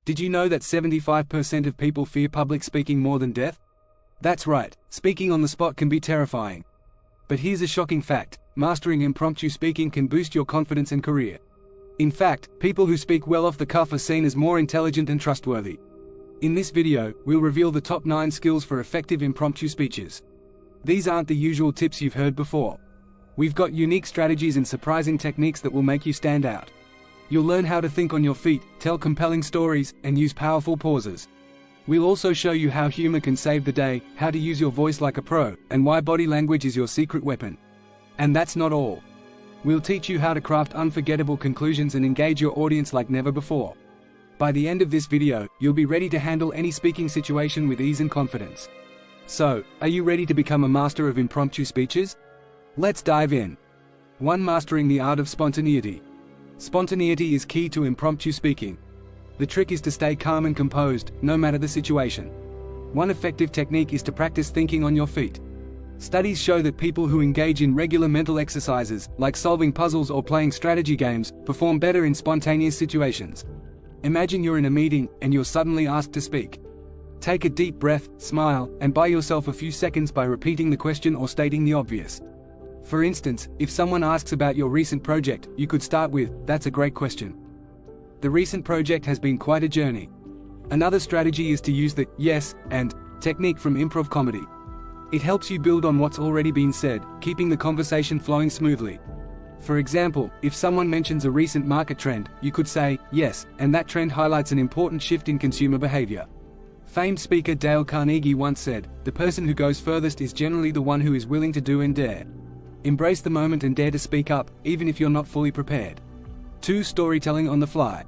Did you know that 75% of people fear public speaking more than death? That's right, speaking on the spot can be terrifying. But here's a shocking fact: mastering impromptu speaking can boost your confidence and career. In fact, people who speak well off the cuff are seen as more intelligent and trustworthy. In this video, we'll reveal the top 9 skills for effective impromptu speeches. These aren't the usual tips you've heard before. We've got unique strategies and surprising techniques that will make you stand out. You'll learn how to think on your feet, tell compelling stories, and use powerful pauses. We'll also show you how humor can save the day, how to use your voice like a pro, and why body language is your secret weapon. And that's not all. We'll teach you how to craft unforgettable conclusions and engage your audience like never before. By the end of this video, you'll be ready to handle any speaking situation with ease and confidence. So, are you ready to become a master of impromptu speeches? Let's dive in. 1. Mastering the art of spontaneity. Spontaneity is key to impromptu speaking. The trick is to stay calm and composed, no matter the situation. One effective technique is to practice thinking on your feet. Studies show that people who engage in regular mental exercises, like solving puzzles or playing strategy games, perform better in spontaneous situations. Imagine you're in a meeting, and you're suddenly asked to speak. Take a deep breath, smile, and buy yourself a few seconds by repeating the question or stating the obvious. For instance, if someone asks about your recent project, you could start with, "That's a great question. The recent project has been quite a journey." Another strategy is to use the "yes" and technique from improv comedy. It helps you build on what's already been said, keeping the conversation flowing smoothly. For example, if someone mentions a recent market trend, you could say, "Yes, and that trend highlights an important shift in consumer behavior." Famed speaker Dale Carnegie once said, "The person who goes furthest is generally the one who is willing to do and dare." Embrace the moment and dare to speak up, even if you're not fully prepared. 2. Storytelling on the fly.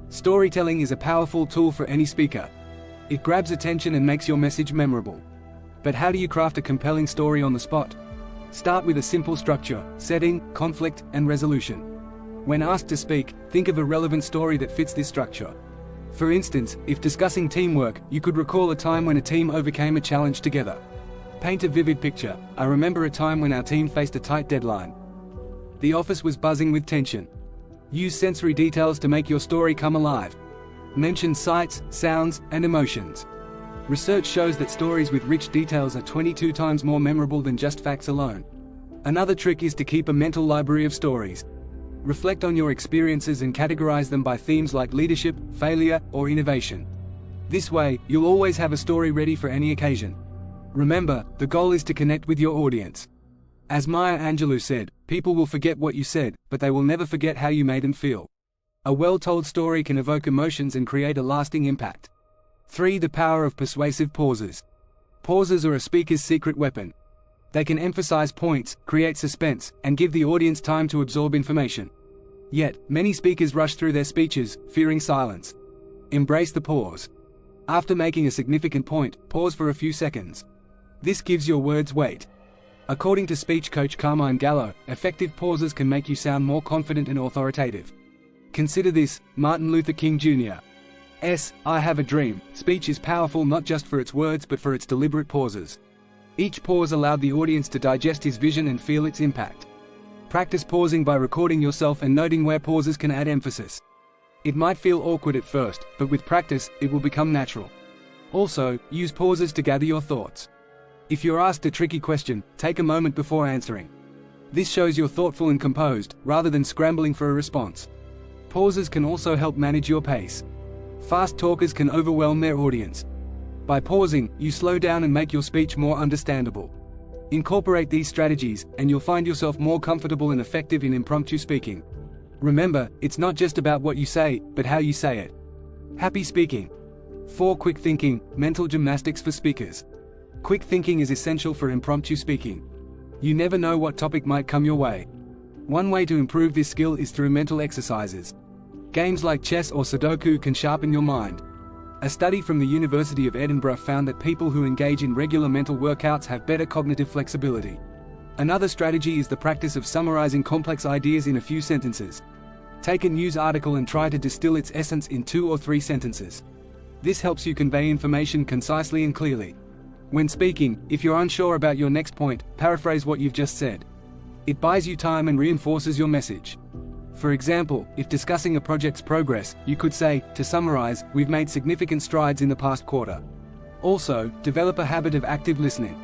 Storytelling is a powerful tool for any speaker. It grabs attention and makes your message memorable. But how do you craft a compelling story on the spot? Start with a simple structure: setting, conflict, and resolution. When asked to speak, think of a relevant story that fits this structure. For instance, if discussing teamwork, you could recall a time when a team overcame a challenge together. Paint a vivid picture: "I remember a time when our team faced a tight deadline. The office was buzzing with tension." Use sensory details to make your story come alive. Mention sights, sounds, and emotions. Research shows that stories with rich details are 22 times more memorable than just facts alone. Another trick is to keep a mental library of stories. Reflect on your experiences and categorize them by themes like leadership, failure, or innovation. This way, you'll always have a story ready for any occasion. Remember, the goal is to connect with your audience. As Maya Angelou said, "People will forget what you said, but they will never forget how you made them feel." A well-told story can evoke emotions and create a lasting impact. 3. The power of persuasive pauses. Pauses are a speaker's secret weapon. They can emphasize points, create suspense, and give the audience time to absorb information. Yet, many speakers rush through their speeches, fearing silence. Embrace the pause. After making a significant point, pause for a few seconds. This gives your words weight. According to speech coach Carmine Gallo, effective pauses can make you sound more confident and authoritative. Consider this: Martin Luther King Jr.'s "I Have a Dream" speech is powerful not just for its words but for its deliberate pauses. Each pause allowed the audience to digest his vision and feel its impact. Practice pausing by recording yourself and noting where pauses can add emphasis. It might feel awkward at first, but with practice, it will become natural. Also, use pauses to gather your thoughts. If you're asked a tricky question, take a moment before answering. This shows you're thoughtful and composed, rather than scrambling for a response. Pauses can also help manage your pace. Fast talkers can overwhelm their audience. By pausing, you slow down and make your speech more understandable. Incorporate these strategies, and you'll find yourself more comfortable and effective in impromptu speaking. Remember, it's not just about what you say, but how you say it. Happy speaking. 4. Quick thinking, mental gymnastics for speakers. Quick thinking is essential for impromptu speaking. You never know what topic might come your way. One way to improve this skill is through mental exercises. Games like chess or Sudoku can sharpen your mind. A study from the University of Edinburgh found that people who engage in regular mental workouts have better cognitive flexibility. Another strategy is the practice of summarizing complex ideas in a few sentences. Take a news article and try to distill its essence in 2 or 3 sentences. This helps you convey information concisely and clearly. When speaking, if you're unsure about your next point, paraphrase what you've just said. It buys you time and reinforces your message. For example, if discussing a project's progress, you could say, "To summarize, we've made significant strides in the past quarter." Also, develop a habit of active listening.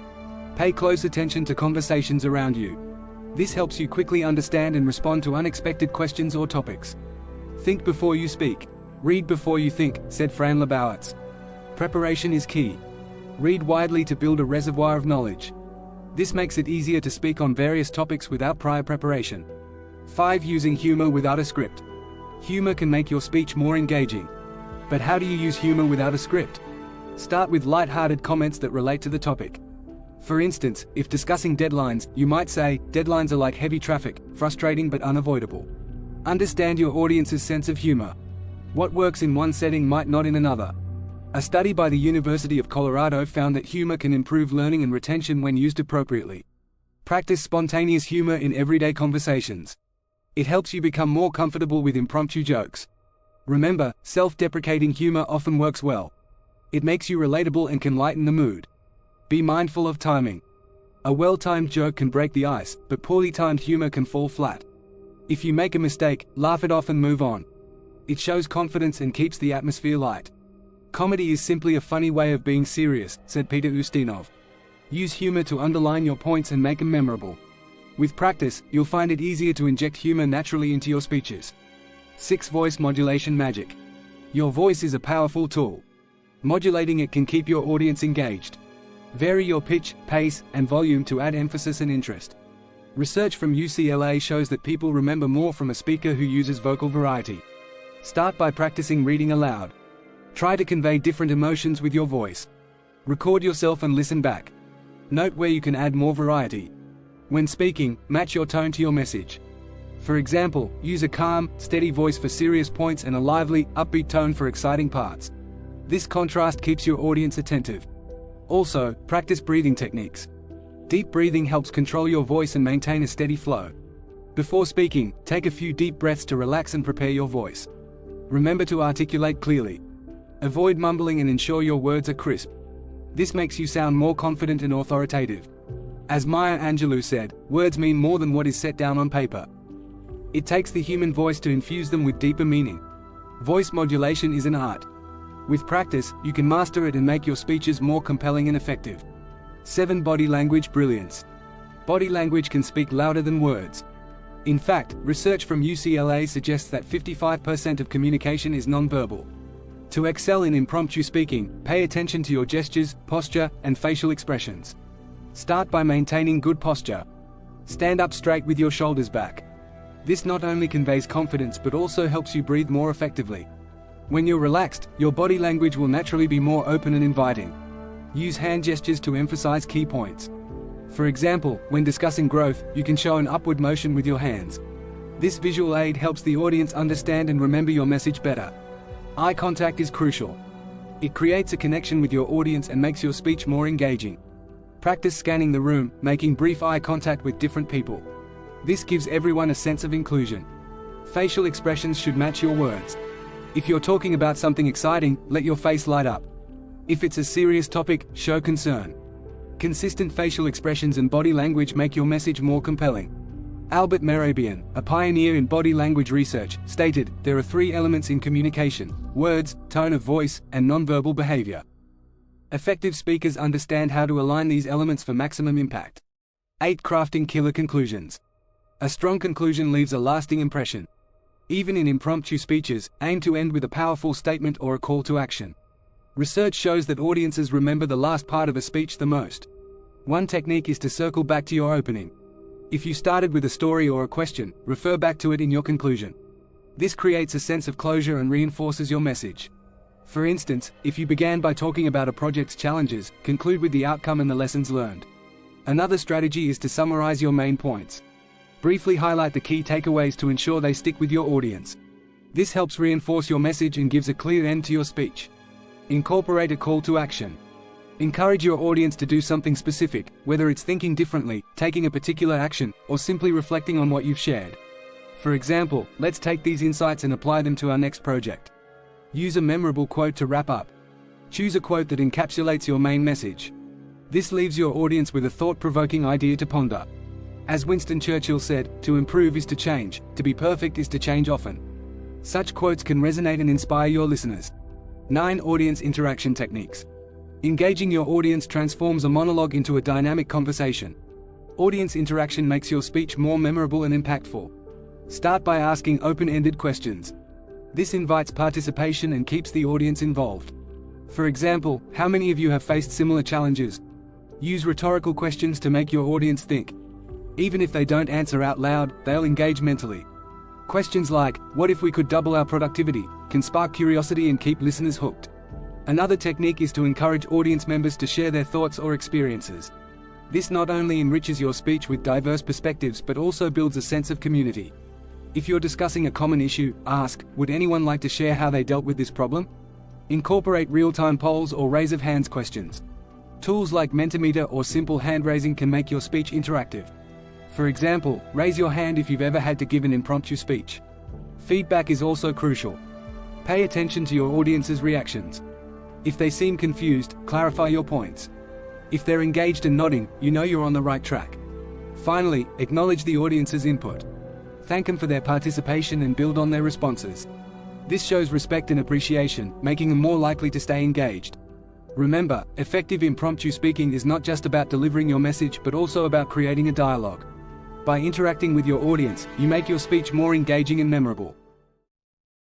Pay close attention to conversations around you. This helps you quickly understand and respond to unexpected questions or topics. Think before you speak. Read before you think, said Fran Lebowitz. Preparation is key. Read widely to build a reservoir of knowledge. This makes it easier to speak on various topics without prior preparation. 5. Using humor without a script. Humor can make your speech more engaging. But how do you use humor without a script? Start with light-hearted comments that relate to the topic. For instance, if discussing deadlines, you might say, "Deadlines are like heavy traffic, frustrating but unavoidable." Understand your audience's sense of humor. What works in one setting might not in another. A study by the University of Colorado found that humor can improve learning and retention when used appropriately. Practice spontaneous humor in everyday conversations. It helps you become more comfortable with impromptu jokes. Remember, self-deprecating humor often works well. It makes you relatable and can lighten the mood. Be mindful of timing. A well-timed joke can break the ice, but poorly timed humor can fall flat. If you make a mistake, laugh it off and move on. It shows confidence and keeps the atmosphere light. Comedy is simply a funny way of being serious, said Peter Ustinov. Use humor to underline your points and make them memorable. With practice, you'll find it easier to inject humor naturally into your speeches. 6. Voice modulation magic. Your voice is a powerful tool. Modulating it can keep your audience engaged. Vary your pitch, pace, and volume to add emphasis and interest. Research from UCLA shows that people remember more from a speaker who uses vocal variety. Start by practicing reading aloud. Try to convey different emotions with your voice. Record yourself and listen back. Note where you can add more variety. When speaking, match your tone to your message. For example, use a calm, steady voice for serious points and a lively, upbeat tone for exciting parts. This contrast keeps your audience attentive. Also, practice breathing techniques. Deep breathing helps control your voice and maintain a steady flow. Before speaking, take a few deep breaths to relax and prepare your voice. Remember to articulate clearly. Avoid mumbling and ensure your words are crisp. This makes you sound more confident and authoritative. As Maya Angelou said, words mean more than what is set down on paper. It takes the human voice to infuse them with deeper meaning. Voice modulation is an art. With practice, you can master it and make your speeches more compelling and effective. 7. Body language brilliance. Body language can speak louder than words. In fact, research from UCLA suggests that 55% of communication is nonverbal. To excel in impromptu speaking, pay attention to your gestures, posture, and facial expressions. Start by maintaining good posture. Stand up straight with your shoulders back. This not only conveys confidence but also helps you breathe more effectively. When you're relaxed, your body language will naturally be more open and inviting. Use hand gestures to emphasize key points. For example, when discussing growth, you can show an upward motion with your hands. This visual aid helps the audience understand and remember your message better. Eye contact is crucial. It creates a connection with your audience and makes your speech more engaging. Practice scanning the room, making brief eye contact with different people. This gives everyone a sense of inclusion. Facial expressions should match your words. If you're talking about something exciting, let your face light up. If it's a serious topic, show concern. Consistent facial expressions and body language make your message more compelling. Albert Mehrabian, a pioneer in body language research, stated, "There are 3 elements in communication: words, tone of voice, and nonverbal behavior." Effective speakers understand how to align these elements for maximum impact. 8. Crafting killer conclusions. A strong conclusion leaves a lasting impression. Even in impromptu speeches, aim to end with a powerful statement or a call to action. Research shows that audiences remember the last part of a speech the most. One technique is to circle back to your opening. If you started with a story or a question, refer back to it in your conclusion. This creates a sense of closure and reinforces your message. For instance, if you began by talking about a project's challenges, conclude with the outcome and the lessons learned. Another strategy is to summarize your main points. Briefly highlight the key takeaways to ensure they stick with your audience. This helps reinforce your message and gives a clear end to your speech. Incorporate a call to action. Encourage your audience to do something specific, whether it's thinking differently, taking a particular action, or simply reflecting on what you've shared. For example, let's take these insights and apply them to our next project. Use a memorable quote to wrap up. Choose a quote that encapsulates your main message. This leaves your audience with a thought-provoking idea to ponder. As Winston Churchill said, to improve is to change, to be perfect is to change often. Such quotes can resonate and inspire your listeners. 9 Audience interaction techniques. Engaging your audience transforms a monologue into a dynamic conversation. Audience interaction makes your speech more memorable and impactful. Start by asking open-ended questions. This invites participation and keeps the audience involved. For example, how many of you have faced similar challenges? Use rhetorical questions to make your audience think. Even if they don't answer out loud, they'll engage mentally. Questions like, "What if we could double our productivity?" can spark curiosity and keep listeners hooked. Another technique is to encourage audience members to share their thoughts or experiences. This not only enriches your speech with diverse perspectives but also builds a sense of community. If you're discussing a common issue, ask, "Would anyone like to share how they dealt with this problem?" Incorporate real-time polls or raise of hands questions. Tools like Mentimeter or simple hand-raising can make your speech interactive. For example, raise your hand if you've ever had to give an impromptu speech. Feedback is also crucial. Pay attention to your audience's reactions. If they seem confused, clarify your points. If they're engaged and nodding, you know you're on the right track. Finally, acknowledge the audience's input. Thank them for their participation and build on their responses. This shows respect and appreciation, making them more likely to stay engaged. Remember, effective impromptu speaking is not just about delivering your message but also about creating a dialogue. By interacting with your audience, you make your speech more engaging and memorable.